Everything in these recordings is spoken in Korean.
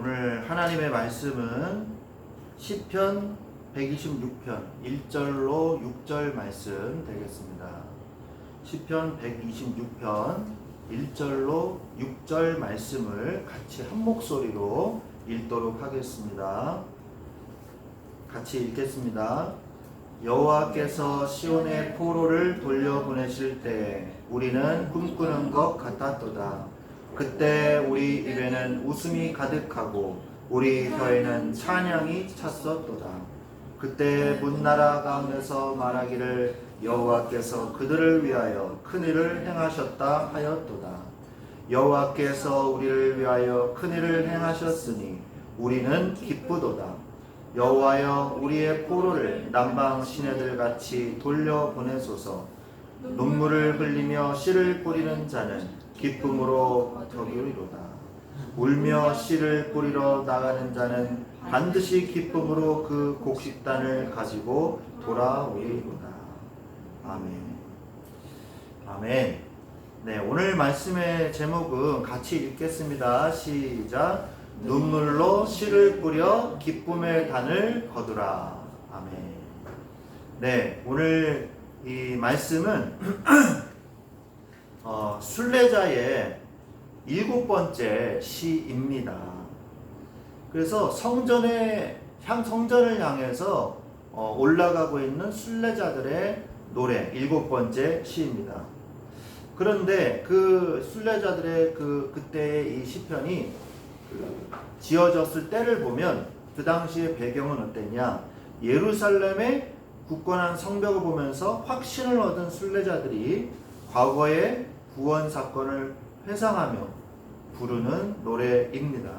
오늘 하나님의 말씀은 시편 126편 1절로 6절 말씀 되겠습니다. 시편 126편 1절로 6절 말씀을 같이 한 목소리로 읽도록 하겠습니다. 같이 읽겠습니다. 여호와께서 시온의 포로를 돌려보내실 때 우리는 꿈꾸는 것 같았도다. 그때 우리 입에는 웃음이 가득하고 우리 혀에는 찬양이 찼었도다. 그때 문나라 가운데서 말하기를 여호와께서 그들을 위하여 큰일을 행하셨다 하였도다. 여호와께서 우리를 위하여 큰일을 행하셨으니 우리는 기쁘도다. 여호와여 우리의 포로를 남방 시내들 같이 돌려보내소서. 눈물을 흘리며 씨를 뿌리는 자는 기쁨으로 덕이리로다. 울며 씨를 뿌리러 나가는 자는 반드시 기쁨으로 그 곡식단을 가지고 돌아오리로다. 아멘. 아멘. 네, 오늘 말씀의 제목은 같이 읽겠습니다. 시작. 눈물로 씨를 뿌려 기쁨의 단을 거두라. 아멘. 네, 오늘 이 말씀은 순례자의 7번째 시입니다. 그래서 성전을 향해서 올라가고 있는 순례자들의 노래 7번째 시입니다. 그런데 그 순례자들의 그때의 이 시편이 지어졌을 때를 보면 그 당시의 배경은 어땠냐? 예루살렘의 굳건한 성벽을 보면서 확신을 얻은 순례자들이 과거의 구원 사건을 회상하며 부르는 노래입니다.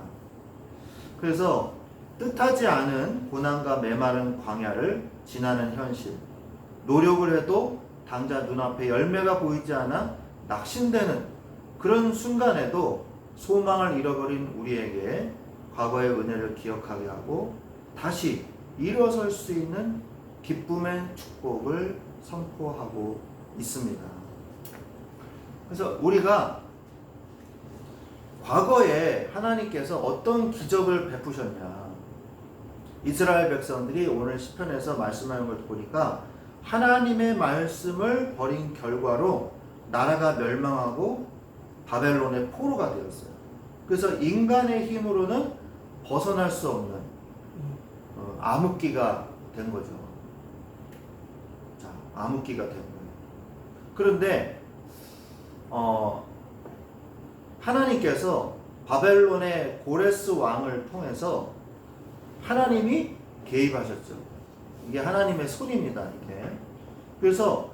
그래서 뜻하지 않은 고난과 메마른 광야를 지나는 현실, 노력을 해도 당장 눈앞에 열매가 보이지 않아 낙심되는 그런 순간에도 소망을 잃어버린 우리에게 과거의 은혜를 기억하게 하고 다시 일어설 수 있는 기쁨의 축복을 선포하고 있습니다. 그래서 우리가 과거에 하나님께서 어떤 기적을 베푸셨냐, 이스라엘 백성들이 오늘 시편에서 말씀하는 걸 보니까 하나님의 말씀을 버린 결과로 나라가 멸망하고 바벨론의 포로가 되었어요. 그래서 인간의 힘으로는 벗어날 수 없는 암흑기가 된 거죠. 자, 암흑기가 된 거예요. 그런데 하나님께서 바벨론의 고레스 왕을 통해서 하나님이 개입하셨죠. 이게 하나님의 손입니다. 이게. 그래서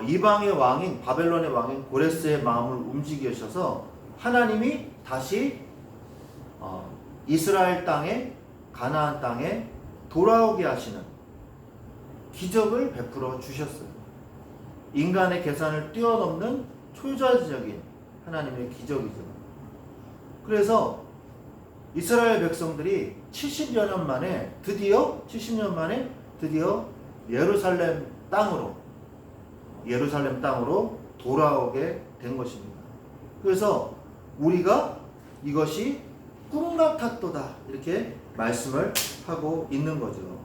이방의 왕인 바벨론의 왕인 고레스의 마음을 움직이셔서 하나님이 다시 이스라엘 땅에, 가나안 땅에 돌아오게 하시는 기적을 베풀어 주셨어요. 인간의 계산을 뛰어넘는 초자적인 하나님의 기적이죠. 그래서 이스라엘 백성들이 70여 년 만에 드디어 예루살렘 땅으로 돌아오게 된 것입니다. 그래서 우리가 이것이 꿈 같았도다 이렇게 말씀을 하고 있는 거죠.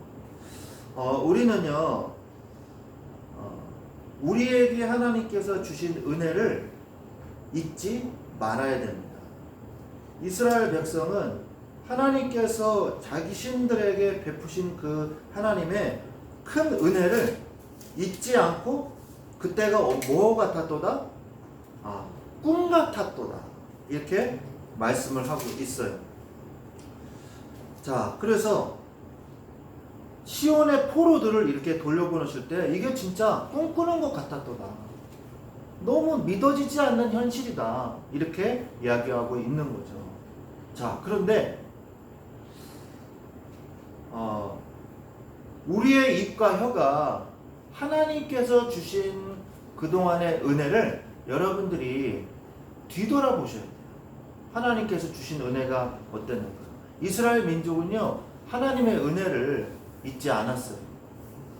우리는요, 우리에게 하나님께서 주신 은혜를 잊지 말아야 됩니다. 이스라엘 백성은 하나님께서 자기신들에게 베푸신 그 하나님의 큰 은혜를 잊지 않고 그때가 뭐 같았도다? 꿈 같았도다. 이렇게 말씀을 하고 있어요. 자, 그래서 시온의 포로들을 이렇게 돌려보내실 때 이게 진짜 꿈꾸는 것 같았도다. 너무 믿어지지 않는 현실이다. 이렇게 이야기하고 있는 거죠. 자, 그런데 우리의 입과 혀가 하나님께서 주신 그동안의 은혜를 여러분들이 뒤돌아보셔야 돼요. 하나님께서 주신 은혜가 어땠는가. 이스라엘 민족은요, 하나님의 은혜를 잊지 않았어요.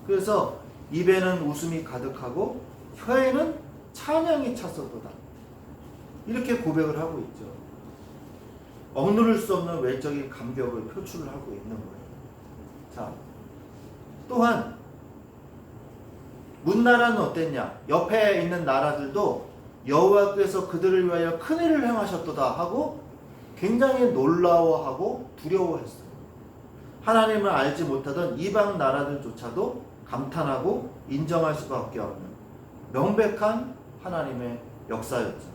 그래서 입에는 웃음이 가득하고 혀에는 찬양이 찼었도다. 이렇게 고백을 하고 있죠. 억누를 수 없는 외적인 감격을 표출을 하고 있는 거예요. 자, 또한 문나라는 어땠냐? 옆에 있는 나라들도 여호와께서 그들을 위하여 큰 일을 행하셨도다 하고 굉장히 놀라워하고 두려워했어요. 하나님을 알지 못하던 이방 나라들조차도 감탄하고 인정할 수밖에 없는 명백한 하나님의 역사였죠.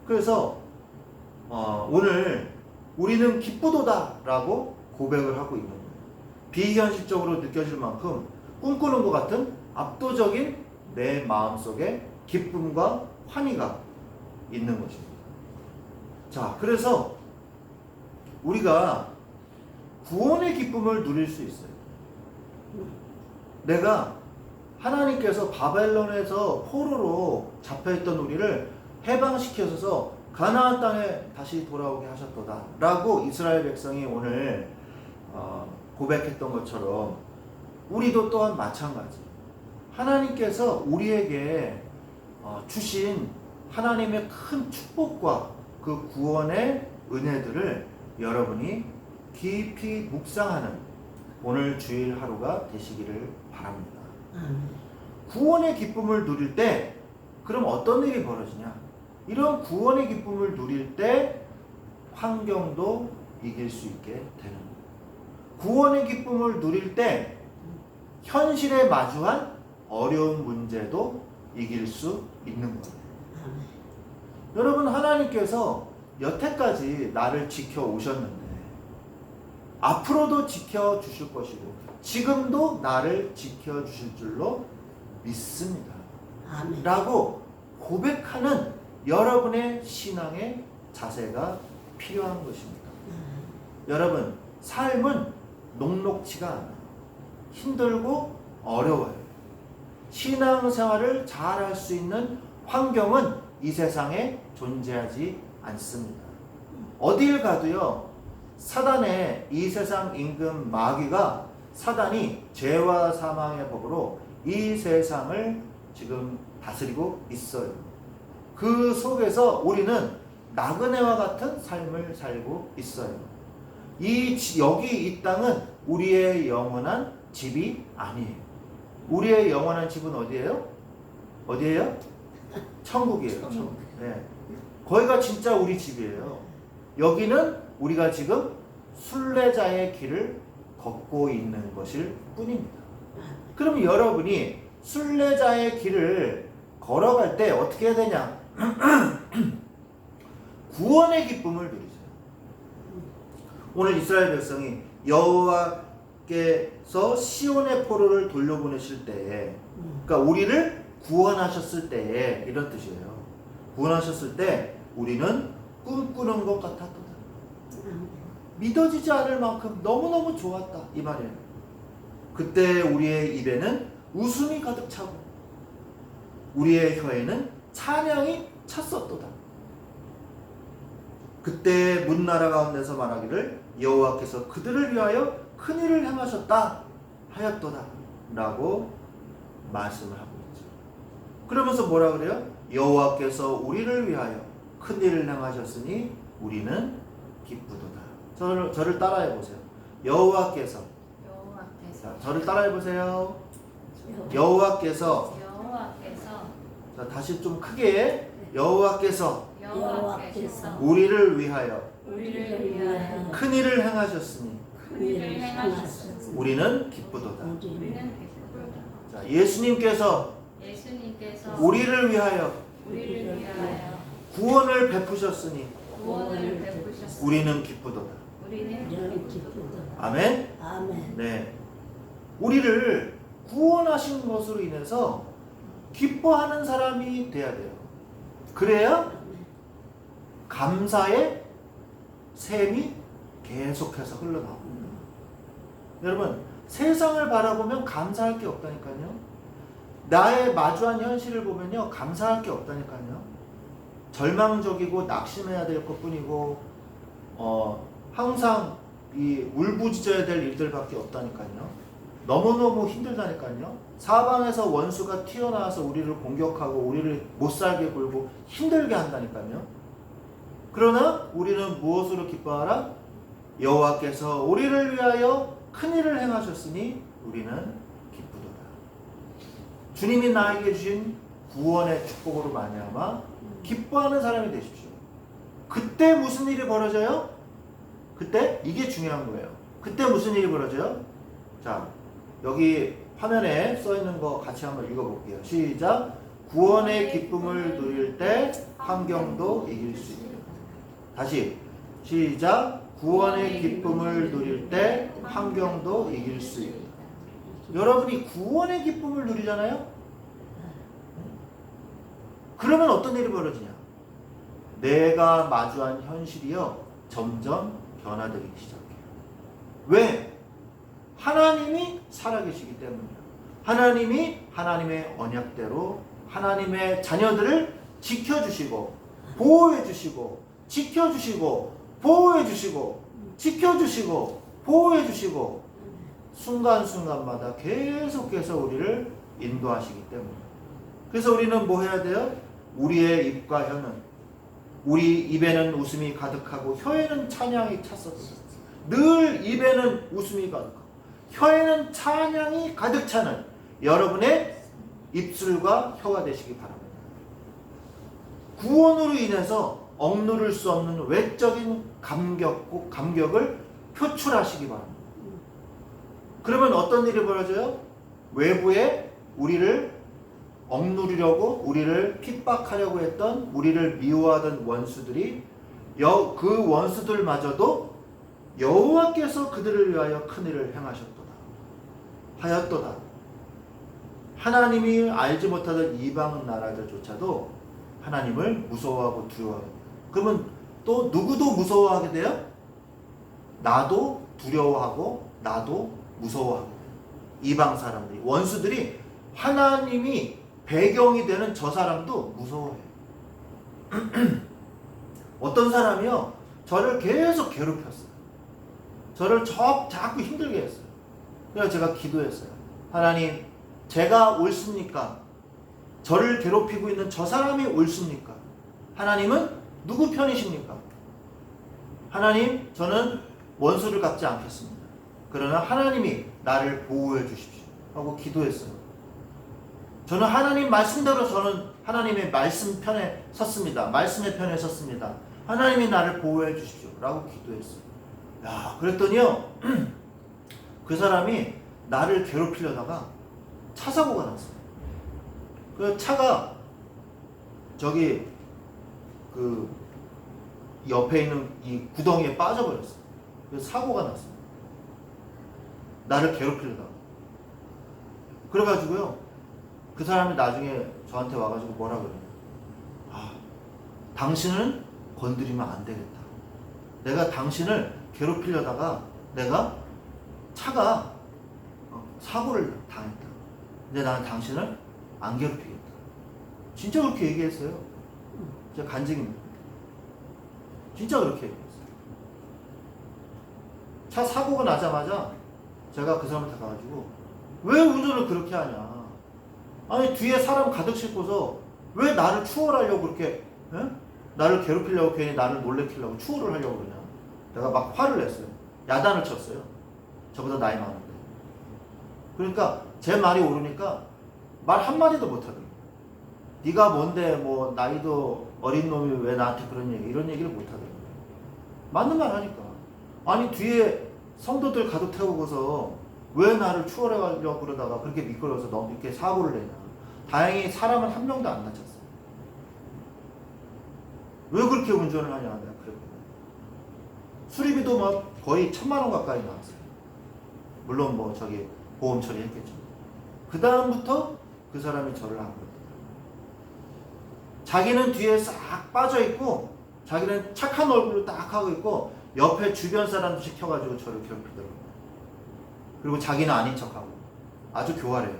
그래서 오늘 우리는 기쁘도다라고 고백을 하고 있는 거예요. 비현실적으로 느껴질 만큼 꿈꾸는 것 같은 압도적인 내 마음속에 기쁨과 환희가 있는 것입니다. 자, 그래서 우리가 구원의 기쁨을 누릴 수 있어요. 내가 하나님께서 바벨론에서 포로로 잡혀있던 우리를 해방시켜서 가나안 땅에 다시 돌아오게 하셨도다 라고 이스라엘 백성이 오늘 고백했던 것처럼 우리도 또한 마찬가지. 하나님께서 우리에게 주신 하나님의 큰 축복과 그 구원의 은혜들을 여러분이 깊이 묵상하는 오늘 주일 하루가 되시기를 바랍니다. 구원의 기쁨을 누릴 때 그럼 어떤 일이 벌어지냐? 이런 구원의 기쁨을 누릴 때 환경도 이길 수 있게 되는 거예요. 구원의 기쁨을 누릴 때 현실에 마주한 어려운 문제도 이길 수 있는 거예요. 여러분, 하나님께서 여태까지 나를 지켜오셨는데 앞으로도 지켜주실 것이고 지금도 나를 지켜주실 줄로 믿습니다. 아멘. 라고 고백하는 여러분의 신앙의 자세가 필요한 것입니다. 여러분, 삶은 녹록지가 않아요. 힘들고 어려워요. 신앙생활을 잘할 수 있는 환경은 이 세상에 존재하지 않습니다. 어딜 가도요, 사단의 이 세상 임금 마귀가 사단이 죄와 사망의 법으로 이 세상을 지금 다스리고 있어요. 그 속에서 우리는 나그네와 같은 삶을 살고 있어요. 여기 이 땅은 우리의 영원한 집이 아니에요. 우리의 영원한 집은 어디예요? 어디예요? 천국이에요. 천국. 네. 거기가 진짜 우리 집이에요. 여기는 우리가 지금 순례자의 길을 걷고 있는 것일 뿐입니다. 그럼 여러분이 순례자의 길을 걸어갈 때 어떻게 해야 되냐? 구원의 기쁨을 누리세요. 오늘 이스라엘 백성이 여호와께서 시온의 포로를 돌려보내실 때에, 그러니까 우리를 구원하셨을 때에 이런 뜻이에요. 구원하셨을 때 우리는 꿈꾸는 것 같았도다. 믿어지지 않을 만큼 너무너무 좋았다, 이 말이에요. 그때 우리의 입에는 웃음이 가득 차고 우리의 혀에는 찬양이 찼었도다. 그때 문나라 가운데서 말하기를 여호와께서 그들을 위하여 큰 일을 행하셨다 하였도다 라고 말씀을 하고 있죠. 그러면서 뭐라 그래요? 여호와께서 우리를 위하여 큰 일을 행하셨으니 우리는 기쁘도다. 저를 따라해 보세요. 여호와께서. 자, 저를 따라해 보세요. 여호와께서. 자, 다시 좀 크게. 여호와께서 우리를 위하여 큰 일을 행하셨으니 우리는 기쁘도다. 자, 예수님께서 우리를 위하여 구원을 베푸셨으니 우리는 기쁘도다. 아멘. 네, 우리를 구원하신 것으로 인해서 기뻐하는 사람이 돼야 돼요. 그래야 감사의 샘이 계속해서 흘러나오고. 여러분, 세상을 바라보면 감사할 게 없다니까요. 나의 마주한 현실을 보면요, 감사할 게 없다니까요. 절망적이고 낙심해야 될 것뿐이고 항상 이 울부짖어야 될 일들밖에 없다니까요. 너무너무 힘들다니까요. 사방에서 원수가 튀어나와서 우리를 공격하고 우리를 못살게 굴고 힘들게 한다니까요. 그러나 우리는 무엇으로 기뻐하라? 여호와께서 우리를 위하여 큰 일을 행하셨으니 우리는 기쁘도다. 주님이 나에게 주신 구원의 축복으로 말미암아 기뻐하는 사람이 되십시오. 그때 무슨 일이 벌어져요? 그때 이게 중요한 거예요. 그때 무슨 일이 벌어져요? 자, 여기 화면에 써 있는 거 같이 한번 읽어볼게요. 시작. 구원의 기쁨을 누릴 때 환경도 이길 수 있다. 다시 시작. 구원의 기쁨을 누릴 때 환경도 이길 수 있다. 여러분이 구원의 기쁨을 누리잖아요? 그러면 어떤 일이 벌어지냐? 내가 마주한 현실이요 점점 변화되기 시작해요. 왜? 하나님이 살아계시기 때문이에요. 하나님이 하나님의 언약대로 하나님의 자녀들을 지켜주시고 보호해주시고 지켜주시고 보호해주시고 지켜주시고 보호해주시고 순간순간마다 계속해서 우리를 인도하시기 때문이에요. 그래서 우리는 뭐 해야 돼요? 우리의 입과 혀는, 우리 입에는 웃음이 가득하고 혀에는 찬양이 찼었다. 늘 입에는 웃음이 가득하고 혀에는 찬양이 가득 차는 여러분의 입술과 혀가 되시기 바랍니다. 구원으로 인해서 억누를 수 없는 외적인 감격을 표출하시기 바랍니다. 그러면 어떤 일이 벌어져요? 외부에 우리를 억누르려고 우리를 핍박하려고 했던 우리를 미워하던 원수들이 그 원수들마저도 여호와께서 그들을 위하여 큰 일을 행하셨도다 하였도다. 하나님이 알지 못하던 이방 나라들조차도 하나님을 무서워하고 두려워합니다. 그러면 또 누구도 무서워하게 돼요? 나도 두려워하고 나도 무서워하게 돼요. 이방 사람들이, 원수들이 하나님이 배경이 되는 저 사람도 무서워해요. 어떤 사람이요 저를 계속 괴롭혔어요. 저를 자꾸 힘들게 했어요. 그래서 제가 기도했어요. 하나님, 제가 옳습니까? 저를 괴롭히고 있는 저 사람이 옳습니까? 하나님은 누구 편이십니까? 하나님, 저는 원수를 갚지 않겠습니다. 그러나 하나님이 나를 보호해 주십시오 하고 기도했어요. 저는 하나님 말씀대로 저는 하나님의 말씀 편에 섰습니다. 말씀의 편에 섰습니다. 하나님이 나를 보호해 주십시오 라고 기도했어요. 야, 그랬더니요 그 사람이 나를 괴롭히려다가 차 사고가 났어요. 그 차가 저기 그 옆에 있는 이 구덩이에 빠져버렸어요. 그래서 사고가 났어요. 나를 괴롭히려다가. 그래가지고요 그 사람이 나중에 저한테 와가지고 뭐라 그래요? 아, 당신은 건드리면 안 되겠다. 내가 당신을 괴롭히려다가 내가 차가 사고를 당했다. 근데 나는 당신을 안 괴롭히겠다. 진짜 그렇게 얘기했어요. 진짜 간증입니다. 진짜 그렇게 얘기했어요. 차 사고가 나자마자 제가 그 사람한테 가가지고 왜 운전을 그렇게 하냐. 아니 뒤에 사람 가득 싣고서 왜 나를 추월하려고 그렇게 나를 괴롭히려고 괜히 나를 놀래키려고 추월을 하려고 그러냐. 내가 막 화를 냈어요. 야단을 쳤어요. 저보다 나이 많은데. 그러니까 제 말이 오르니까 말 한마디도 못하더라고요. 네가 뭔데 뭐 나이도 어린 놈이 왜 나한테 그런 얘기 이런 얘기를 못하더라고요. 맞는 말 하니까. 아니 뒤에 성도들 가득 태우고서 왜 나를 추월하려고 그러다가 그렇게 미끄러워서 너무 이렇게 사고를 내냐. 다행히 사람은 한 명도 안 다쳤어요. 왜 그렇게 운전을 하냐 내가 그랬거든. 수리비도 막 거의 1,000만 원 가까이 나왔어요. 물론 뭐 저기 보험 처리했겠죠. 그 다음부터 그 사람이 저를 안 그러더라고요. 자기는 뒤에 싹 빠져있고 자기는 착한 얼굴로 딱 하고 있고 옆에 주변 사람도 시켜가지고 저를 괴롭히더라고요. 그리고 자기는 아닌 척하고 아주 교활해요.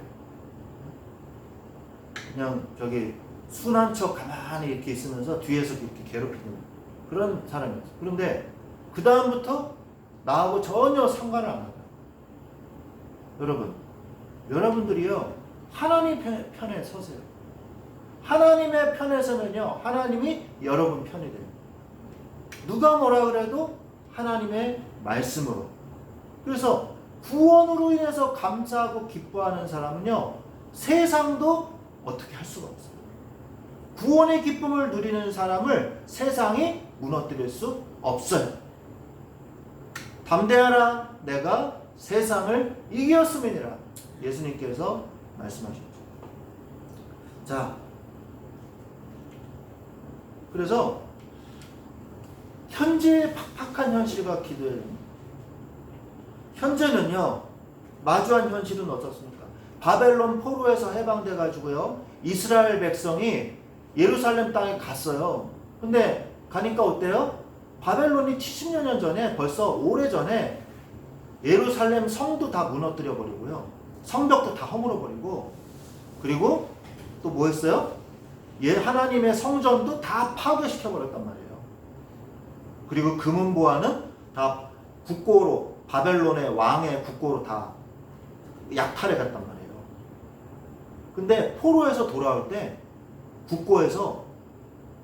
그냥 저기 순한 척 가만히 이렇게 있으면서 뒤에서 이렇게 괴롭히는 그런 사람이었어요. 그런데 그 다음부터 나하고 전혀 상관을 안 하고요. 여러분들이요 하나님 편에 서세요. 하나님의 편에 서면요 하나님이 여러분 편이 됩니다. 누가 뭐라 그래도 하나님의 말씀으로. 그래서 구원으로 인해서 감사하고 기뻐하는 사람은요, 세상도 어떻게 할 수가 없어요. 구원의 기쁨을 누리는 사람을 세상이 무너뜨릴 수 없어요. 담대하라, 내가 세상을 이겼음이니라. 예수님께서 말씀하셨죠. 자, 그래서 현재의 팍팍한 현실과 기도에 현재는요, 마주한 현실은 어떻습니까? 바벨론 포로에서 해방돼 가지고요, 이스라엘 백성이 예루살렘 땅에 갔어요. 근데 가니까 어때요? 바벨론이 70년 전에, 벌써 오래전에 예루살렘 성도 다 무너뜨려 버리고요, 성벽도 다 허물어 버리고, 그리고 또 뭐 했어요? 하나님의 성전도 다 파괴시켜 버렸단 말이에요. 그리고 금은보화는 다 국고로, 바벨론의 왕의 국고로 다 약탈해 갔단 말이에요. 근데 포로에서 돌아올 때 국고에서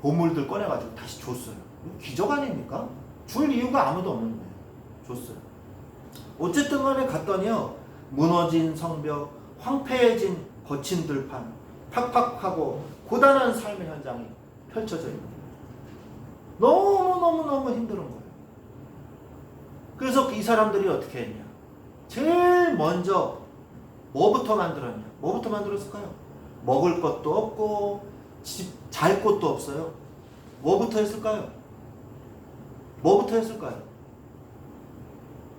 보물들 꺼내가지고 다시 줬어요. 기적 아닙니까? 줄 이유가 아무도 없는데 줬어요. 어쨌든 간에 갔더니요, 무너진 성벽, 황폐해진 거친 들판, 팍팍하고 고단한 삶의 현장이 펼쳐져 있는 거예요. 너무너무 힘든 거예요. 그래서 이 사람들이 어떻게 했냐? 제일 먼저 뭐부터 만들었냐? 뭐부터 만들었을까요? 먹을 것도 없고 잘 곳도 없어요. 뭐부터 했을까요? 뭐부터 했을까요?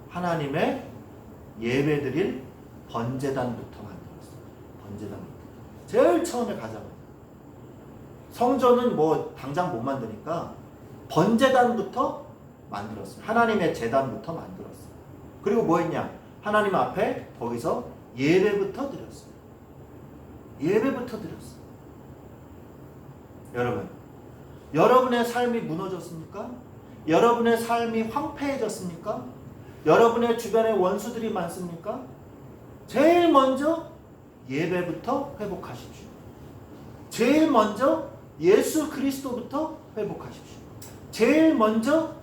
하나님의 예배드릴 번제단부터 만들었어요. 번제단부터. 제일 처음에 가자마자. 성전은 뭐 당장 못 만드니까 번제단부터 만들었어요. 하나님의 제단부터 만들었어요. 그리고 뭐 했냐? 하나님 앞에 거기서 예배부터 드렸어요. 예배부터 드렸어요. 여러분, 여러분의 삶이 무너졌습니까? 여러분의 삶이 황폐해졌습니까? 여러분의 주변에 원수들이 많습니까? 제일 먼저 예배부터 회복하십시오. 제일 먼저 예수 그리스도부터 회복하십시오. 제일 먼저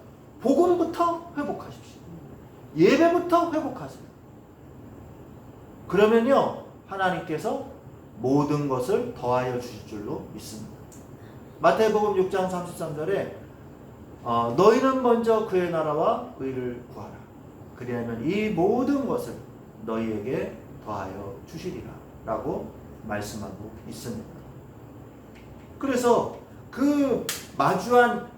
복음부터 회복하십시오. 예배부터 회복하세요. 그러면요, 하나님께서 모든 것을 더하여 주실 줄로 믿습니다. 마태복음 6장 33절에 너희는 먼저 그의 나라와 의를 구하라. 그리하면 이 모든 것을 너희에게 더하여 주시리라 라고 말씀하고 있습니다. 그래서 그 마주한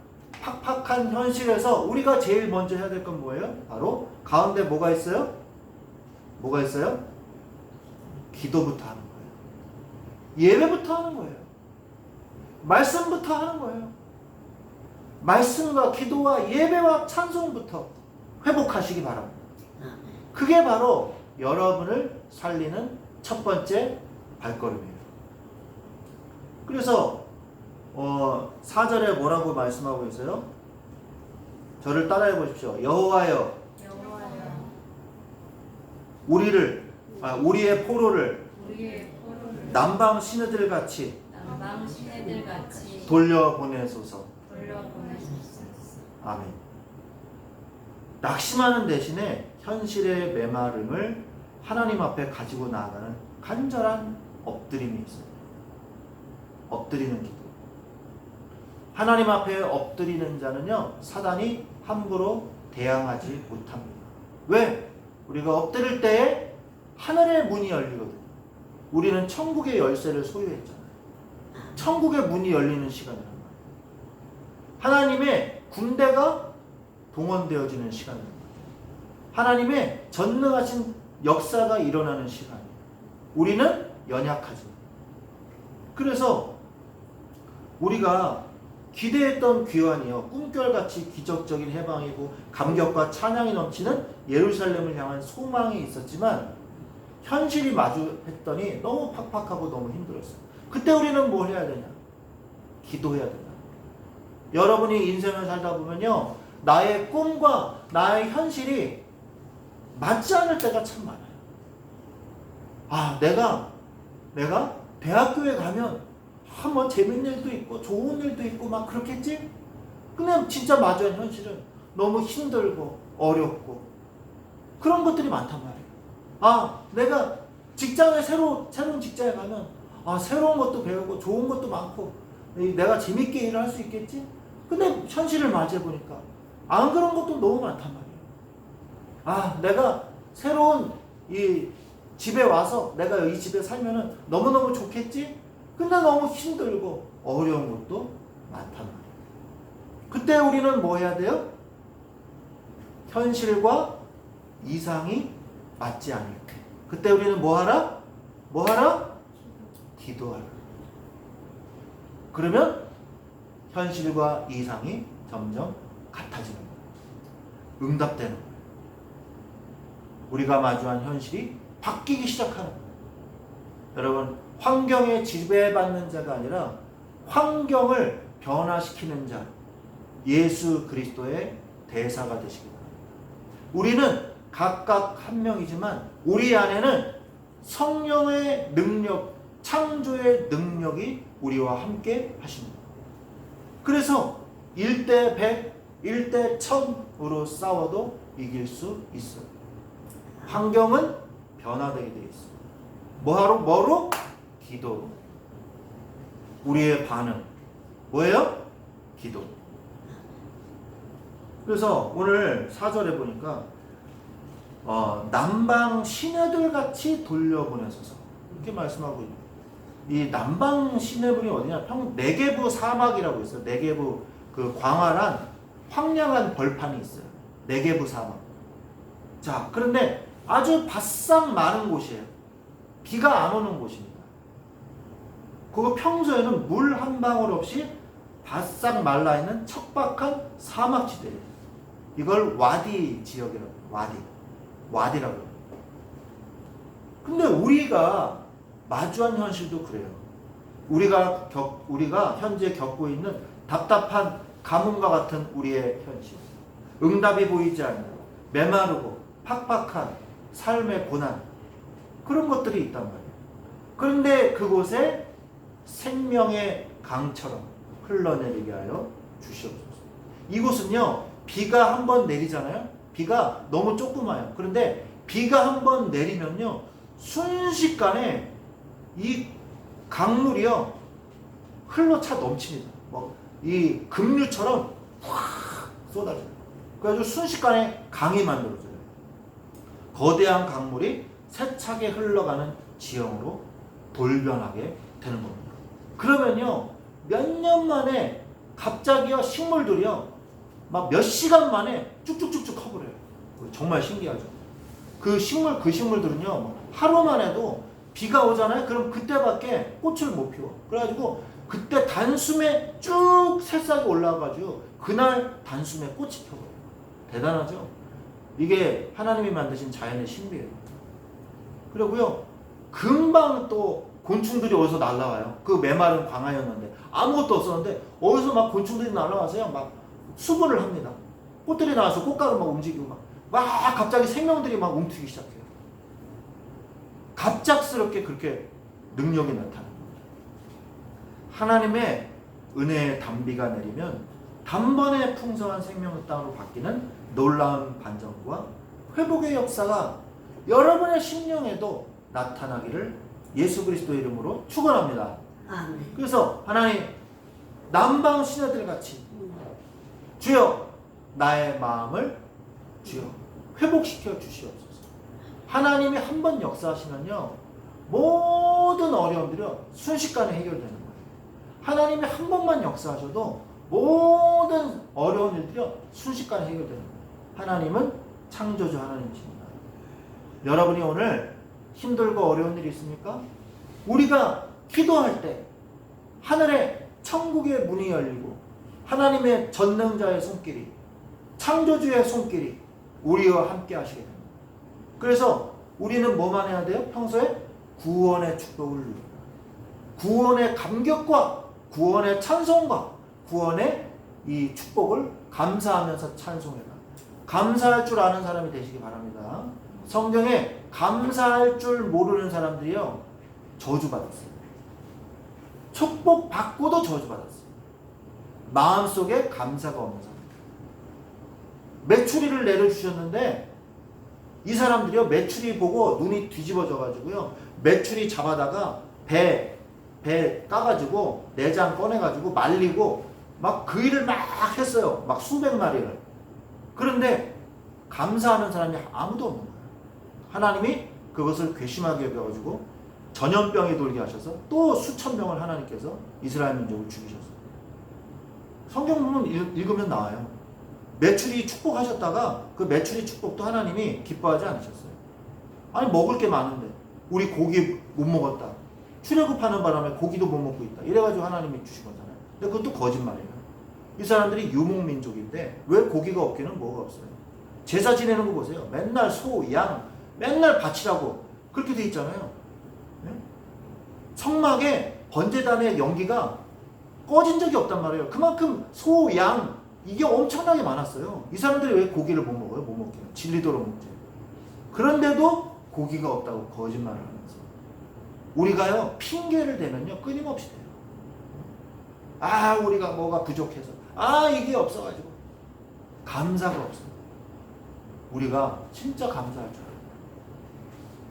팍팍한 현실에서 우리가 제일 먼저 해야 될 건 뭐예요? 바로 가운데 뭐가 있어요? 뭐가 있어요? 기도부터 하는 거예요. 예배부터 하는 거예요. 말씀부터 하는 거예요. 말씀과 기도와 예배와 찬송부터 회복하시기 바랍니다. 그게 바로 여러분을 살리는 첫 번째 발걸음이에요. 그래서 4절에 뭐라고 말씀하고 있어요? 저를 따라해 보십시오. 여호와여, 우리의 포로를 남방 시내들 같이 돌려보내소서. 아멘. 낙심하는 대신에 현실의 메마름을 하나님 앞에 가지고 나아가는 간절한 엎드림이 있어요. 엎드리는 기도. 하나님 앞에 엎드리는 자는요, 사단이 함부로 대항하지 못합니다. 왜? 우리가 엎드릴 때에 하늘의 문이 열리거든요. 우리는 천국의 열쇠를 소유했잖아요. 천국의 문이 열리는 시간이란 말이에요. 하나님의 군대가 동원되어지는 시간이란 말이에요. 하나님의 전능하신 역사가 일어나는 시간이에요. 우리는 연약하죠. 그래서 우리가 기대했던 귀환이요, 꿈결같이 기적적인 해방이고 감격과 찬양이 넘치는 예루살렘을 향한 소망이 있었지만 현실이 마주했더니 너무 팍팍하고 너무 힘들었어요. 그때 우리는 뭘 해야 되냐? 기도해야 된다. 여러분이 인생을 살다 보면요, 나의 꿈과 나의 현실이 맞지 않을 때가 참 많아요. 아, 내가 대학교에 가면 뭐 재밌는 일도 있고 좋은 일도 있고 막 그렇겠지? 근데 진짜 마주한 현실은 너무 힘들고 어렵고 그런 것들이 많단 말이에요. 아, 내가 직장에 새로운 직장에 가면 새로운 것도 배우고 좋은 것도 많고 내가 재밌게 일을 할 수 있겠지? 근데 현실을 맞이해 보니까 안 그런 것도 너무 많단 말이에요. 내가 새로운 이 집에 와서 내가 이 집에 살면은 너무너무 좋겠지? 근데 너무 힘들고 어려운 것도 많단 말이에요. 그때 우리는 뭐 해야 돼요? 현실과 이상이 맞지 않을 때. 그때 우리는 뭐 하라? 기도하라. 그러면 현실과 이상이 점점 같아지는 거예요. 응답되는 거예요. 우리가 마주한 현실이 바뀌기 시작하는 거예요. 여러분, 환경에 지배받는 자가 아니라 환경을 변화시키는 자, 예수 그리스도의 대사가 되시기 바랍니다. 우리는 각각 한 명이지만 우리 안에는 성령의 능력, 창조의 능력이 우리와 함께 하십니다. 그래서 1대 100, 1대 1000으로 싸워도 이길 수 있어요. 환경은 변화되게 되어 있어요. 뭐로? 기도로. 우리의 반응 뭐예요? 기도. 그래서 오늘 4절에 보니까 남방 시내들 같이 돌려보내소서 이렇게 말씀하고 있는. 이 남방 시내분이 어디냐? 네게부 사막이라고 있어요. 네게부 그 광활한 황량한 벌판이 있어요. 네게부 사막. 자, 그런데 아주 바싹 마른 곳이에요. 비가 안 오는 곳입니다. 그거 평소에는 물 한 방울 없이 바싹 말라있는 척박한 사막지대예요. 이걸 와디 지역이라고 해요. 와디라고 해요. 근데 우리가 마주한 현실도 그래요. 우리가 현재 겪고 있는 답답한 가뭄과 같은 우리의 현실, 응답이 보이지 않는 메마르고 팍팍한 삶의 고난, 그런 것들이 있단 말이에요. 그런데 그곳에 생명의 강처럼 흘러내리게 하여 주시옵소서. 이곳은요, 비가 한번 내리잖아요. 비가 너무 조그마해요. 그런데 비가 한번 내리면요, 순식간에 이 강물이요 흘러차 넘칩니다. 이 급류처럼 확 쏟아져요. 그래가지고 순식간에 강이 만들어져요. 거대한 강물이 세차게 흘러가는 지형으로 돌변하게 되는 겁니다. 그러면요, 몇 년 만에 갑자기요 식물들이요 막 몇 시간 만에 쭉쭉쭉쭉 커버려요. 정말 신기하죠. 그 식물들은요 하루만 해도 비가 오잖아요. 그럼 그때밖에 꽃을 못 피워. 그래가지고 그때 단숨에 쭉 새싹이 올라와가지고 그날 단숨에 꽃이 펴버려요. 대단하죠. 이게 하나님이 만드신 자연의 신비예요. 그리고요 금방 또 곤충들이 어디서 날라와요. 그 메마른 광야였는데 아무것도 없었는데 어디서 막 곤충들이 날라와서요 막 수분을 합니다. 꽃들이 나와서 꽃가루 막 움직이고 막 갑자기 생명들이 막 움직이기 시작해요. 갑작스럽게 그렇게 능력이 나타나는 겁니다. 하나님의 은혜의 단비가 내리면 단번에 풍성한 생명의 땅으로 바뀌는 놀라운 반전과 회복의 역사가 여러분의 심령에도 나타나기를 예수 그리스도의 이름으로 축원합니다. 아멘. 그래서 하나님, 남방 시내들 같이 주여 나의 마음을 주여 회복시켜 주시옵소서. 하나님이 한 번 역사하시면요 모든 어려움들이 순식간에 해결되는 거예요. 하나님이 한 번만 역사하셔도 모든 어려운 일들이 순식간에 해결되는 거예요. 하나님은 창조주 하나님이십니다. 여러분이 오늘 힘들고 어려운 일이 있습니까? 우리가 기도할 때 하늘에 천국의 문이 열리고 하나님의 전능자의 손길이, 창조주의 손길이 우리와 함께 하시게 됩니다. 그래서 우리는 뭐만 해야 돼요? 평소에 구원의 축복을 누립니다. 구원의 감격과 구원의 찬송과 구원의 이 축복을 감사하면서 찬송해라. 감사할 줄 아는 사람이 되시기 바랍니다. 성경에 감사할 줄 모르는 사람들이요 저주받았어요. 축복 받고도 저주받았어요. 마음속에 감사가 없는 사람. 메추리를 내려주셨는데 이 사람들이요, 메추리 보고 눈이 뒤집어져 가지고요, 메추리 잡아다가 배 까가지고 내장 꺼내가지고 말리고 막 그 일을 막 했어요. 막 수백 마리를. 그런데 감사하는 사람이 아무도 없는 거예요. 하나님이 그것을 괘씸하게 여겨가지고 전염병이 돌게 하셔서 또 수천 명을 하나님께서 이스라엘 민족을 죽이셨어요. 성경 보면 읽으면 나와요. 메추리 축복하셨다가 그 메추리 축복도 하나님이 기뻐하지 않으셨어요. 아니, 먹을 게 많은데 우리 고기 못 먹었다, 출애굽하는 바람에 고기도 못 먹고 있다, 이래가지고 하나님이 주신 거잖아요. 근데 그것도 거짓말이에요. 이 사람들이 유목민족인데 왜 고기가 없기는 뭐가 없어요. 제사 지내는 거 보세요. 맨날 소, 양 맨날 바치라고 그렇게 돼 있잖아요. 네? 성막에 번제단의 연기가 꺼진 적이 없단 말이에요. 그만큼 소, 양 이게 엄청나게 많았어요. 이 사람들이 왜 고기를 못 먹어요? 못 먹게. 진리도록 먹지. 그런데도 고기가 없다고 거짓말을 하면서 우리가요, 핑계를 대면요 끊임없이 돼요. 아, 우리가 뭐가 부족해서, 아, 이게 없어가지고. 감사가 없어요. 우리가 진짜 감사할 줄 알아요.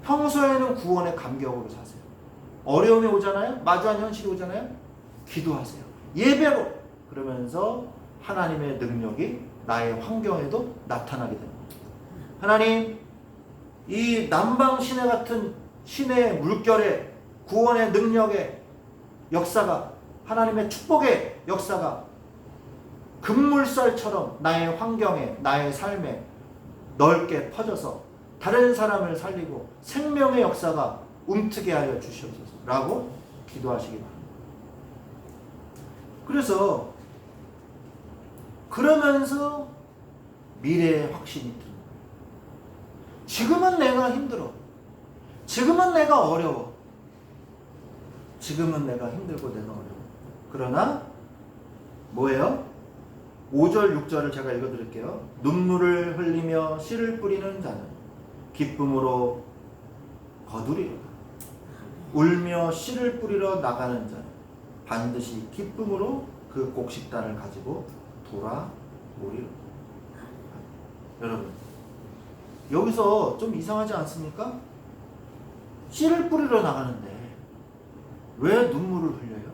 평소에는 구원의 감격으로 사세요. 어려움이 오잖아요, 마주한 현실이 오잖아요, 기도하세요. 예배로. 그러면서 하나님의 능력이 나의 환경에도 나타나게 됩니다. 하나님, 이 남방 시내 같은 신의 물결의 구원의 능력의 역사가, 하나님의 축복의 역사가 급물살처럼 나의 환경에, 나의 삶에 넓게 퍼져서 다른 사람을 살리고 생명의 역사가 움트게 하여 주시옵소서라고 기도하시기 바랍니다. 그래서 그러면서 미래의 확신이 듭니다. 지금은 내가 힘들어. 지금은 내가 어려워. 지금은 내가 힘들고 내가 어려워. 그러나 뭐예요? 5절 6절을 제가 읽어드릴게요. 눈물을 흘리며 씨를 뿌리는 자는 기쁨으로 거두리로다. 울며 씨를 뿌리러 나가는 자는 반드시 기쁨으로 그 곡식단을 가지고 돌아오리로다. 여러분, 여기서 좀 이상하지 않습니까? 씨를 뿌리러 나가는데 왜 눈물을 흘려요?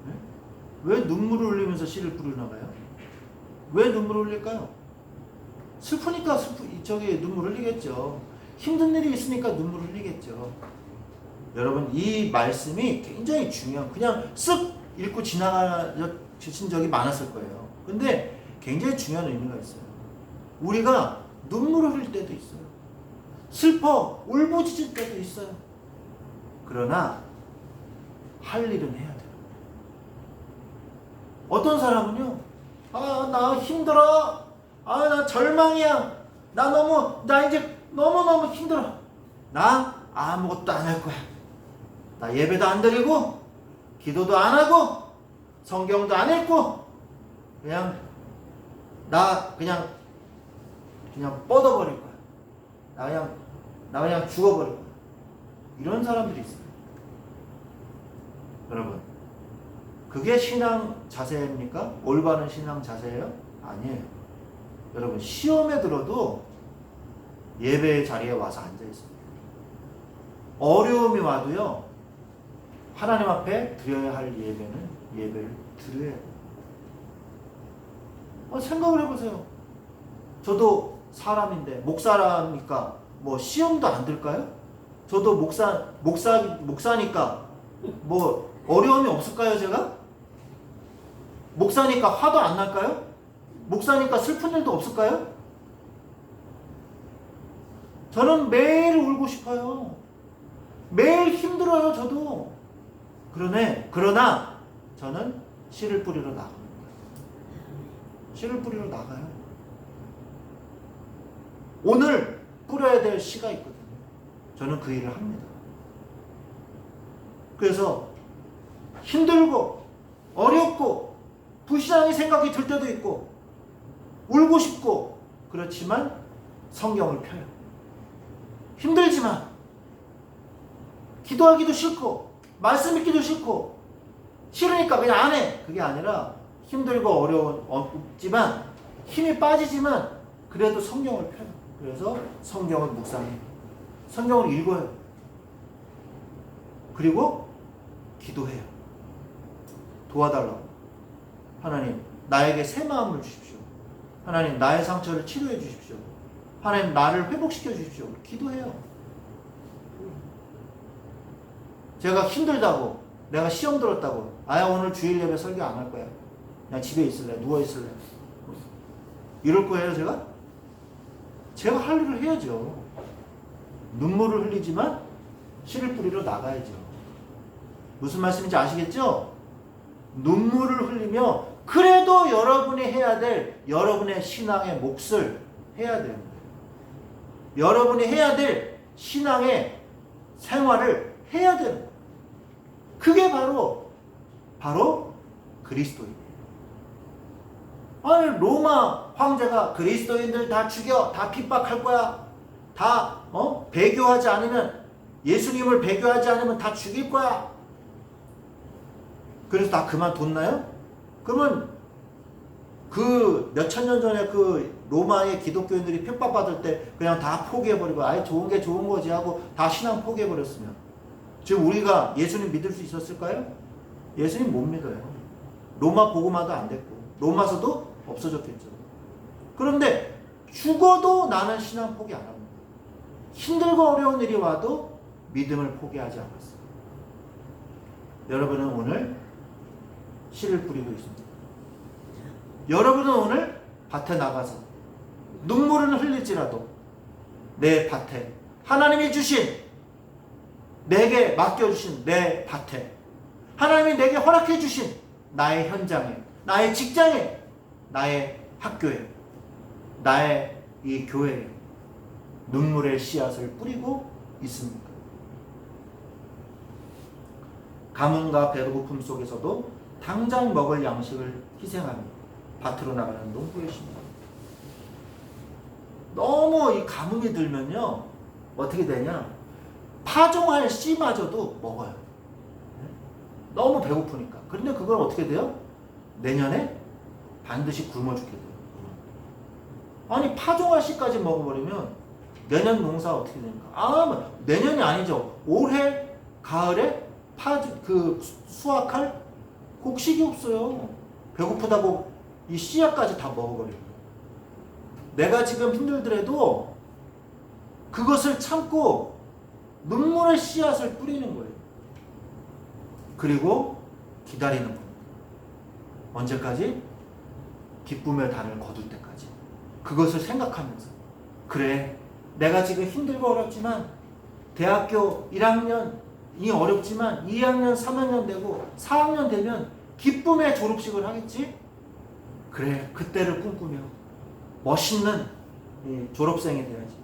네? 왜 눈물을 흘리면서 씨를 뿌리러 나가요? 왜 눈물을 흘릴까요? 슬프니까 눈물 흘리겠죠. 힘든 일이 있으니까 눈물 흘리겠죠. 여러분, 이 말씀이 굉장히 중요한, 그냥 쓱 읽고 지나가신 적이 많았을 거예요. 근데 굉장히 중요한 의미가 있어요. 우리가 눈물을 흘릴 때도 있어요. 슬퍼 울부짖을 때도 있어요. 그러나 할 일은 해야 돼요. 어떤 사람은요, 아, 나 힘들어, 아, 나 절망이야, 나 이제 너무너무 힘들어, 나 아무것도 안 할 거야, 나 예배도 안 드리고 기도도 안 하고 성경도 안 읽고 나 그냥 뻗어버릴 거야, 나 그냥 죽어버릴 거야. 이런 사람들이 있어요. 여러분, 그게 신앙 자세입니까? 올바른 신앙 자세예요? 아니에요. 여러분, 시험에 들어도 예배의 자리에 와서 앉아 있습니다. 어려움이 와도요, 하나님 앞에 드려야 할 예배는 예배를 드려야 해요. 생각을 해보세요. 저도 사람인데, 목사라니까 뭐 시험도 안 들까요? 저도 목사니까 뭐 어려움이 없을까요, 제가? 목사니까 화도 안 날까요? 목사니까 슬픈 일도 없을까요? 저는 매일 울고 싶어요. 매일 힘들어요, 저도. 그러나 저는 씨를 뿌리러 나갑니다. 씨를 뿌리러 나가요. 오늘 뿌려야 될 씨가 있거든요. 저는 그 일을 합니다. 그래서 힘들고 어렵고 불신앙의 생각이 들 때도 있고 울고 싶고 그렇지만 성경을 펴요. 힘들지만 기도하기도 싫고 말씀 읽기도 싫고 싫으니까 그냥 안 해. 그게 아니라 힘들고 어렵지만 힘이 빠지지만 그래도 성경을 펴요. 그래서 성경을 묵상해요. 성경을 읽어요. 그리고 기도해요. 도와달라고. 하나님, 나에게 새 마음을 주십시오. 하나님, 나의 상처를 치료해 주십시오. 하나님, 나를 회복시켜 주십시오. 기도해요. 제가 힘들다고, 내가 시험 들었다고, 아야 오늘 주일 예배 설교 안 할 거야. 그냥 집에 있을래, 누워 있을래. 이럴 거예요, 제가? 제가 할 일을 해야죠. 눈물을 흘리지만 씨를 뿌리러 나가야죠. 무슨 말씀인지 아시겠죠? 눈물을 흘리며 그래도 여러분이 해야 될 여러분의 신앙의 몫을 해야 되는 거예요. 여러분이 해야 될 신앙의 생활을 해야 되는 거예요. 그게 바로 그리스도인이에요. 아니, 로마 황제가 그리스도인들 다 죽여, 다 핍박할 거야, 다 배교하지 않으면, 예수님을 배교하지 않으면 다 죽일 거야. 그래서 다 그만뒀나요? 그러면 그 몇천 년 전에 그 로마의 기독교인들이 핍박받을 때 그냥 다 포기해버리고 아예 좋은 게 좋은 거지 하고 다 신앙 포기해버렸으면 지금 우리가 예수님 믿을 수 있었을까요? 예수님 못 믿어요. 로마 복음화도 안 됐고 로마서도 없어졌겠죠. 그런데 죽어도 나는 신앙 포기 안 합니다. 힘들고 어려운 일이 와도 믿음을 포기하지 않았어요. 여러분은 오늘 씨를 뿌리고 있습니다. 여러분은 오늘 밭에 나가서 눈물은 흘릴지라도 내 밭에 하나님이 주신, 내게 맡겨주신 내 밭에, 하나님이 내게 허락해 주신 나의 현장에, 나의 직장에, 나의 학교에, 나의 이 교회에 눈물의 씨앗을 뿌리고 있습니다. 가문과 배고픔 속에서도 당장 먹을 양식을 희생하며 밭으로 나가는 농부의 심정. 너무 이 가뭄이 들면요, 어떻게 되냐? 파종할 씨마저도 먹어요. 너무 배고프니까. 그런데 그걸 어떻게 돼요? 내년에 반드시 굶어 죽게 돼요. 아니, 파종할 씨까지 먹어버리면 내년 농사 어떻게 됩니까? 내년이 아니죠. 올해 가을에 수확할 곡식이 없어요. 배고프다고 이 씨앗까지 다 먹어버려요. 내가 지금 힘들더라도 그것을 참고 눈물의 씨앗을 뿌리는 거예요. 그리고 기다리는 겁니다. 언제까지? 기쁨의 단을 거둘 때까지. 그것을 생각하면서, 그래, 내가 지금 힘들고 어렵지만 대학교 1학년이 어렵지만 2학년, 3학년 되고 4학년 되면 기쁨의 졸업식을 하겠지? 그래, 그때를 꿈꾸며 멋있는 졸업생이 돼야지.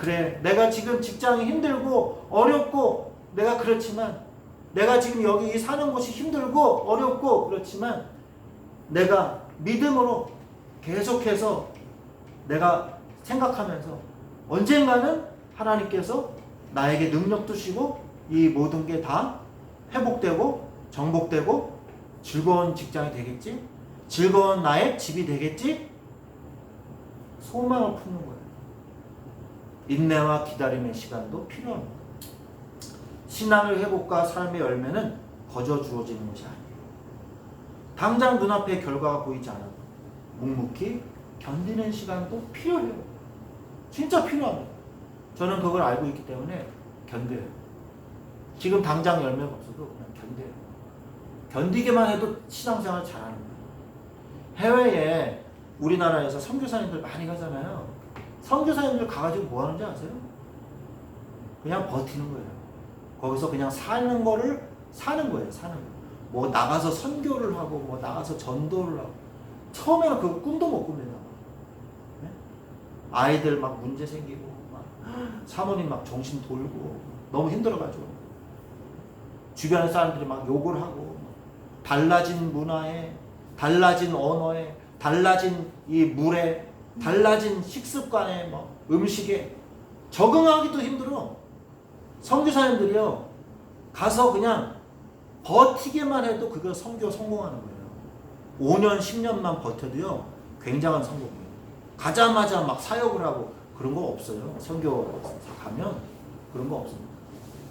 그래, 내가 지금 직장이 힘들고 어렵고 내가 그렇지만, 내가 지금 여기 사는 곳이 힘들고 어렵고 그렇지만 내가 믿음으로 계속해서 내가 생각하면서 언젠가는 하나님께서 나에게 능력 주시고 이 모든 게 다 회복되고 정복되고 즐거운 직장이 되겠지? 즐거운 나의 집이 되겠지? 소망을 품는 거예요. 인내와 기다림의 시간도 필요합니다. 신앙의 회복과 삶의 열매는 거저 주어지는 것이 아니에요. 당장 눈앞에 결과가 보이지 않아도 묵묵히 견디는 시간도 필요해요. 진짜 필요합니다. 저는 그걸 알고 있기 때문에 견뎌요. 지금 당장 열매가 없어도 그냥 견뎌요. 견디기만 해도 신앙생활 잘하는 거예요. 해외에 우리나라에서 선교사님들 많이 가잖아요. 선교사님들 가가지고 뭐 하는지 아세요? 그냥 버티는 거예요. 거기서 그냥 사는 거예요. 사는 거. 뭐 나가서 선교를 하고 뭐 나가서 전도를 하고. 처음에는 그 꿈도 못 꿉니다. 네? 아이들 막 문제 생기고 막 사모님 막 정신 돌고 너무 힘들어가지고 주변 사람들이 막 욕을 하고, 달라진 문화에, 달라진 언어에, 달라진 이 물에, 달라진 식습관에, 뭐 음식에 적응하기도 힘들어. 선교사님들이요, 가서 그냥 버티기만 해도 그거 선교 성공하는 거예요. 5년, 10년만 버텨도요, 굉장한 성공이에요. 가자마자 막 사역을 하고 그런 거 없어요. 선교 가면 그런 거 없습니다.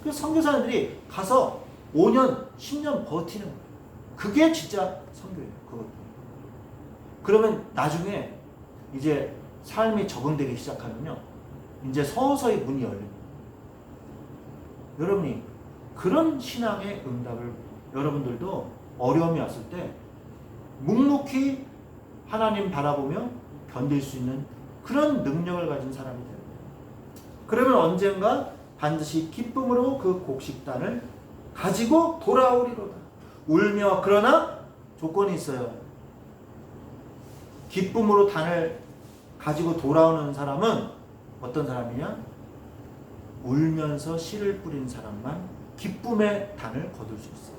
그래서 선교사님들이 가서 5년, 10년 버티는 거예요. 그게 진짜 선교예요. 그것도. 그러면 나중에 이제 삶이 적응되기 시작하면요, 이제 서서히 문이 열립니다. 여러분이 그런 신앙의 응답을 여러분들도 어려움이 왔을 때 묵묵히 하나님 바라보며 견딜 수 있는 그런 능력을 가진 사람이 돼요. 그러면 언젠가 반드시 기쁨으로 그 곡식단을 가지고 돌아오리로다. 울며. 그러나 조건이 있어요. 기쁨으로 단을 가지고 돌아오는 사람은 어떤 사람이냐? 울면서 씨를 뿌린 사람만 기쁨의 단을 거둘 수 있어요.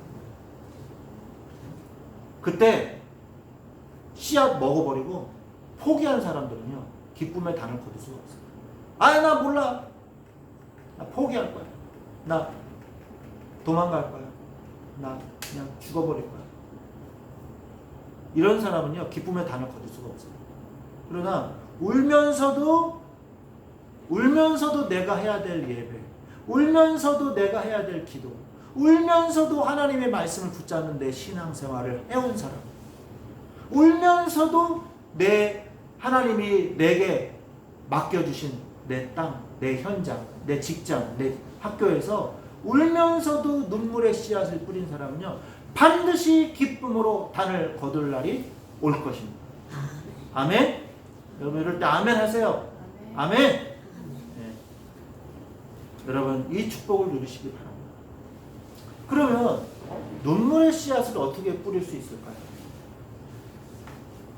그때 씨앗 먹어버리고 포기한 사람들은요, 기쁨의 단을 거둘 수가 없어요. 아, 나 몰라. 나 포기할 거야. 나 도망갈 거야. 나 그냥 죽어버릴 거야. 이런 사람은요, 기쁨의 단을 거둘 수가 없어요. 그러나 울면서도 내가 해야 될 예배, 울면서도 내가 해야 될 기도, 울면서도 하나님의 말씀을 붙잡는 내 신앙생활을 해온 사람, 울면서도 하나님이 내게 맡겨주신 내 땅, 내 현장, 내 직장, 내 학교에서 울면서도 눈물의 씨앗을 뿌린 사람은요, 반드시 기쁨으로 단을 거둘 날이 올 것입니다. 아멘? 여러분 이럴 때 아멘 하세요. 아멘? 네. 여러분 이 축복을 누리시기 바랍니다. 그러면 눈물의 씨앗을 어떻게 뿌릴 수 있을까요?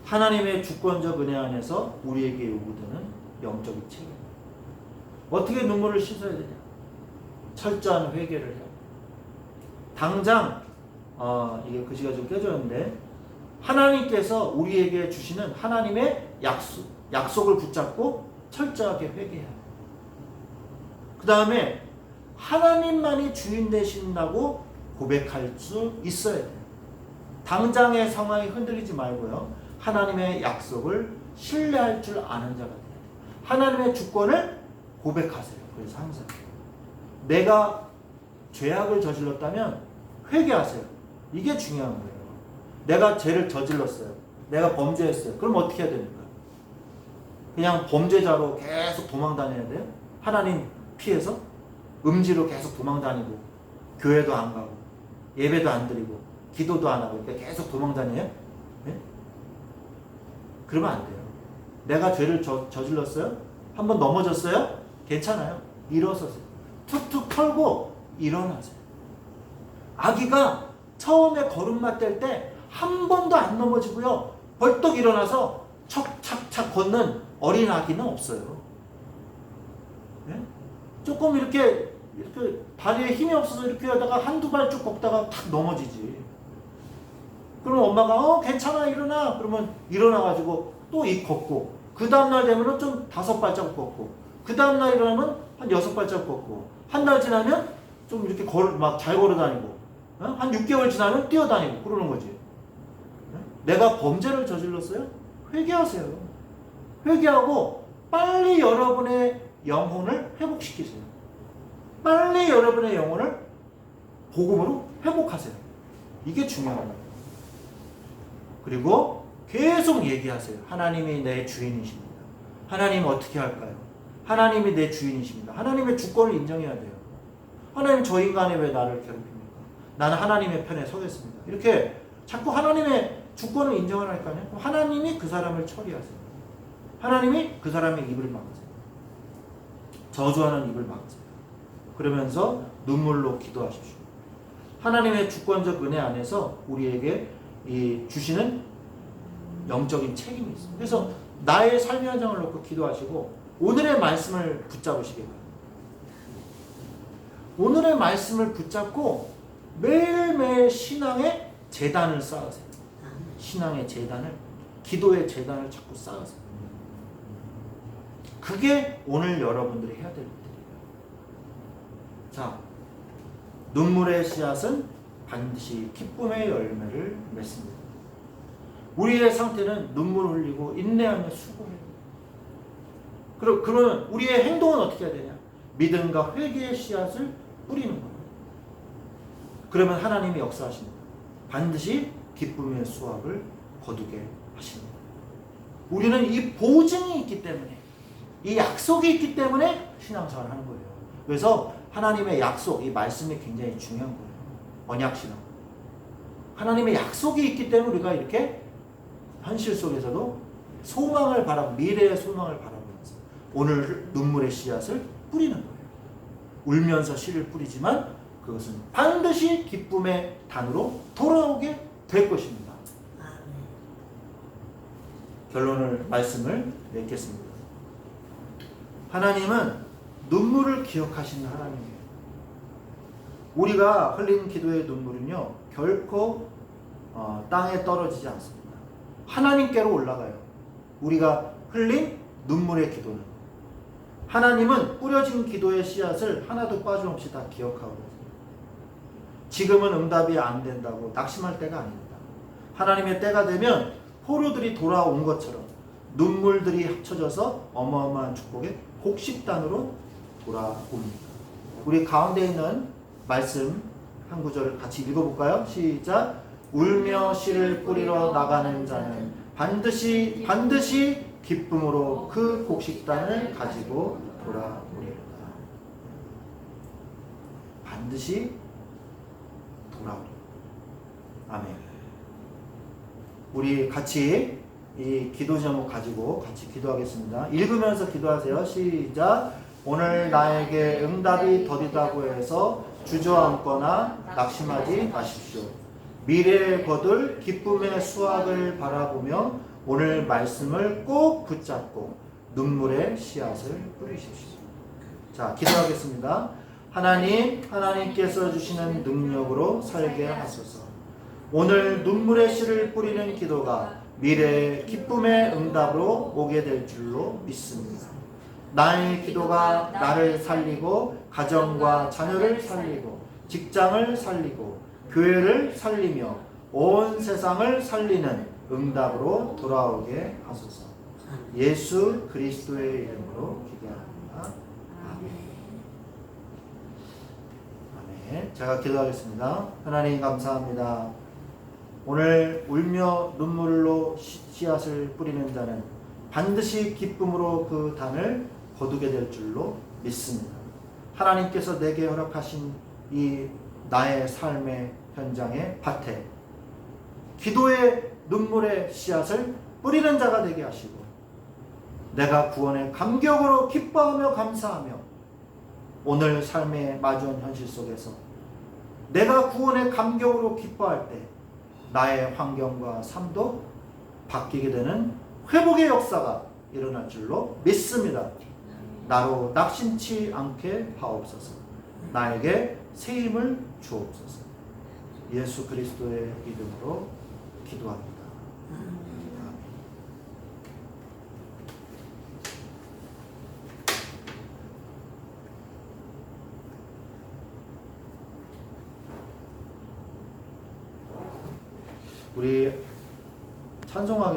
하나님의 주권적 은혜 안에서 우리에게 요구되는 영적인 책임. 어떻게 눈물을 씻어야 되냐? 철저한 회개를 해요. 당장 이게 글씨가 좀 깨졌는데, 하나님께서 우리에게 주시는 하나님의 약속을 붙잡고 철저하게 회개해야 해요. 그 다음에 하나님만이 주인 되신다고 고백할 수 있어야 돼요. 당장의 상황이 흔들리지 말고요, 하나님의 약속을 신뢰할 줄 아는 자가 돼요. 하나님의 주권을 고백하세요. 그래서 항상 내가 죄악을 저질렀다면 회개하세요. 이게 중요한 거예요. 내가 죄를 저질렀어요. 내가 범죄했어요. 그럼 어떻게 해야 됩니까? 그냥 범죄자로 계속 도망 다녀야 돼요? 하나님 피해서? 음지로 계속 도망 다니고 교회도 안 가고 예배도 안 드리고 기도도 안 하고 계속 도망 다녀요? 네? 그러면 안 돼요. 내가 죄를 저질렀어요? 한번 넘어졌어요? 괜찮아요. 일어서세요. 툭툭 털고 일어나세요. 아기가 처음에 걸음마 뗄 때 한 번도 안 넘어지고요, 벌떡 일어나서 척착착 걷는 어린 아기는 없어요. 네? 조금 이렇게 다리에 힘이 없어서 이렇게 하다가 한두 발 쭉 걷다가 탁 넘어지지. 그럼 엄마가 괜찮아 일어나. 그러면 일어나가지고 또 걷고, 그 다음날 되면은 좀 5발자국 걷고, 그 다음날 일어나면 한 6발자국 걷고, 한 달 지나면 좀 이렇게 막 잘 걸어 다니고, 한 6개월 지나면 뛰어다니고 그러는 거지. 내가 범죄를 저질렀어요? 회개하세요. 회개하고 빨리 여러분의 영혼을 회복시키세요. 빨리 여러분의 영혼을 복음으로 회복하세요. 이게 중요한 거예요. 그리고 계속 얘기하세요. 하나님이 내 주인이십니다. 하나님 어떻게 할까요? 하나님이 내 주인이십니다. 하나님의 주권을 인정해야 돼요. 하나님 저 인간이 왜 나를 괴롭힙니까? 나는 하나님의 편에 서겠습니다. 이렇게 자꾸 하나님의 주권을 인정하라니까요. 하나님이 그 사람을 처리하세요. 하나님이 그 사람의 입을 막으세요. 저주하는 입을 막으세요. 그러면서 눈물로 기도하십시오. 하나님의 주권적 은혜 안에서 우리에게 주시는 영적인 책임이 있습니다. 그래서 나의 삶의 현장을 놓고 기도하시고 오늘의 말씀을 붙잡으시기 바랍니다. 오늘의 말씀을 붙잡고 매일매일 신앙의 재단을 쌓으세요. 신앙의 재단을, 기도의 재단을 자꾸 쌓으세요. 그게 오늘 여러분들이 해야 될 일이에요. 자, 눈물의 씨앗은 반드시 기쁨의 열매를 맺습니다. 우리의 상태는 눈물 흘리고 인내하며 수고해요. 그러면 우리의 행동은 어떻게 해야 되냐? 믿음과 회개의 씨앗을 뿌리는 거예요. 그러면 하나님이 역사하십니다. 반드시 기쁨의 수확을 거두게 하십니다. 우리는 이 보증이 있기 때문에, 이 약속이 있기 때문에 신앙생활을 하는 거예요. 그래서 하나님의 약속, 이 말씀이 굉장히 중요한 거예요. 언약신앙. 하나님의 약속이 있기 때문에 우리가 이렇게 현실 속에서도 소망을 바라보고, 미래의 소망을 바라보면서 오늘 눈물의 씨앗을 뿌리는 거예요. 울면서 씨를 뿌리지만 그것은 반드시 기쁨의 단으로 돌아오게 될 것입니다. 결론을 말씀을 맺겠습니다. 하나님은 눈물을 기억하시는 하나님이에요. 우리가 흘린 기도의 눈물은요, 결코 땅에 떨어지지 않습니다. 하나님께로 올라가요. 우리가 흘린 눈물의 기도는. 하나님은 뿌려진 기도의 씨앗을 하나도 빠짐없이 다 기억하고 있습니다. 지금은 응답이 안 된다고 낙심할 때가 아닙니다. 하나님의 때가 되면 포로들이 돌아온 것처럼 눈물들이 합쳐져서 어마어마한 축복의 곡식단으로 돌아옵니다. 우리 가운데 있는 말씀 한 구절을 같이 읽어볼까요? 시작. 울며 씨를 뿌리러 나가는 자는 반드시 기쁨으로 그 곡식단을 가지고 돌아오리로다. 반드시 돌아오리로다. 아멘. 우리 같이 이 기도 제목 가지고 같이 기도하겠습니다. 읽으면서 기도하세요. 시작. 오늘 나에게 응답이 더디다고 해서 주저앉거나 낙심하지 마십시오. 미래에 거둘 기쁨의 수확을 바라보며 오늘 말씀을 꼭 붙잡고 눈물의 씨앗을 뿌리십시오. 자, 기도하겠습니다. 하나님께서 주시는 능력으로 살게 하소서. 오늘 눈물의 씨를 뿌리는 기도가 미래의 기쁨의 응답으로 오게 될 줄로 믿습니다. 나의 기도가 나를 살리고 가정과 자녀를 살리고 직장을 살리고 교회를 살리며 온 세상을 살리는 응답으로 돌아오게 하소서. 예수 그리스도의 이름으로 기도합니다. 아멘. 제가 기도하겠습니다. 하나님 감사합니다. 오늘 울며 눈물로 씨앗을 뿌리는 자는 반드시 기쁨으로 그 단을 거두게 될 줄로 믿습니다. 하나님께서 내게 허락하신 이 나의 삶의 현장의 밭에 기도의 눈물의 씨앗을 뿌리는 자가 되게 하시고 내가 구원의 감격으로 기뻐하며 감사하며 오늘 삶에 마주한 현실 속에서 내가 구원의 감격으로 기뻐할 때 나의 환경과 삶도 바뀌게 되는 회복의 역사가 일어날 줄로 믿습니다. 나로 낙심치 않게 하옵소서. 나에게 새 힘을 주옵소서. 예수 그리스도의 이름으로 기도합니다. 우리 찬송하게